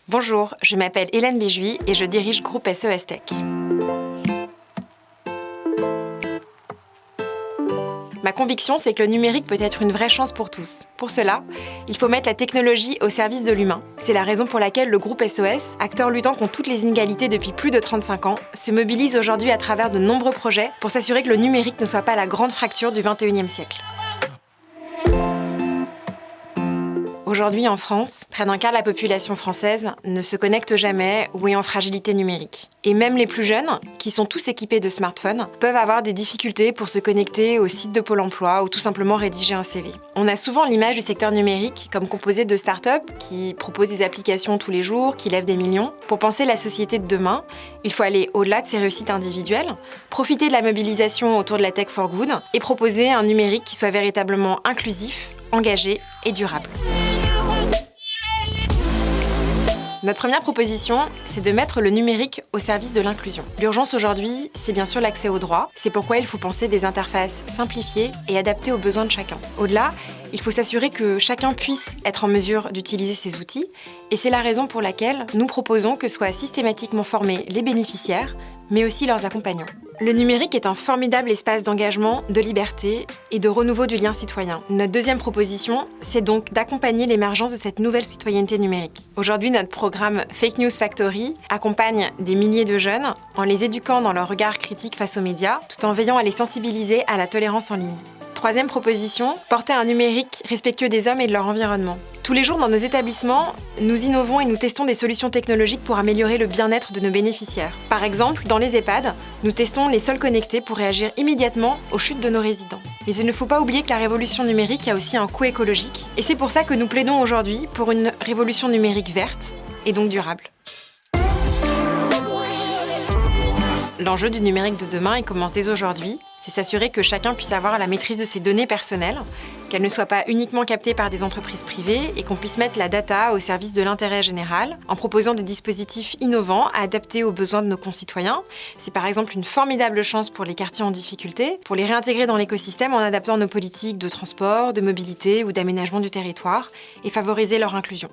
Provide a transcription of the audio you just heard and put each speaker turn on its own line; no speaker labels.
Bonjour, je m'appelle Hélène Béjouy et je dirige Groupe SES Tech. Ma conviction, c'est que le numérique peut être une vraie chance pour tous. Pour cela, il faut mettre la technologie au service de l'humain. C'est la raison pour laquelle le groupe SOS, acteur luttant contre toutes les inégalités depuis plus de 35 ans, se mobilise aujourd'hui à travers de nombreux projets pour s'assurer que le numérique ne soit pas la grande fracture du XXIe siècle. Aujourd'hui, en France, près d'un quart de la population française ne se connecte jamais ou est en fragilité numérique. Et même les plus jeunes, qui sont tous équipés de smartphones, peuvent avoir des difficultés pour se connecter au site de Pôle emploi ou tout simplement rédiger un CV. On a souvent l'image du secteur numérique comme composé de start-up qui proposent des applications tous les jours, qui lèvent des millions. Pour penser la société de demain, il faut aller au-delà de ces réussites individuelles, profiter de la mobilisation autour de la tech for good et proposer un numérique qui soit véritablement inclusif, engagé et durable. Notre première proposition, c'est de mettre le numérique au service de l'inclusion. L'urgence aujourd'hui, c'est bien sûr l'accès aux droits. C'est pourquoi il faut penser des interfaces simplifiées et adaptées aux besoins de chacun. Au-delà, il faut s'assurer que chacun puisse être en mesure d'utiliser ces outils. Et c'est la raison pour laquelle nous proposons que soient systématiquement formés les bénéficiaires, mais aussi leurs accompagnants. Le numérique est un formidable espace d'engagement, de liberté et de renouveau du lien citoyen. Notre deuxième proposition, c'est donc d'accompagner l'émergence de cette nouvelle citoyenneté numérique. Aujourd'hui, notre programme Fake News Factory accompagne des milliers de jeunes en les éduquant dans leur regard critique face aux médias, tout en veillant à les sensibiliser à la tolérance en ligne. Troisième proposition, porter un numérique respectueux des hommes et de leur environnement. Tous les jours dans nos établissements, nous innovons et nous testons des solutions technologiques pour améliorer le bien-être de nos bénéficiaires. Par exemple, dans les EHPAD, nous testons les sols connectés pour réagir immédiatement aux chutes de nos résidents. Mais il ne faut pas oublier que la révolution numérique a aussi un coût écologique. Et c'est pour ça que nous plaidons aujourd'hui pour une révolution numérique verte et donc durable. L'enjeu du numérique de demain, il commence dès aujourd'hui. C'est s'assurer que chacun puisse avoir la maîtrise de ses données personnelles, qu'elles ne soient pas uniquement captées par des entreprises privées et qu'on puisse mettre la data au service de l'intérêt général en proposant des dispositifs innovants adaptés aux besoins de nos concitoyens. C'est par exemple une formidable chance pour les quartiers en difficulté, pour les réintégrer dans l'écosystème en adaptant nos politiques de transport, de mobilité ou d'aménagement du territoire et favoriser leur inclusion.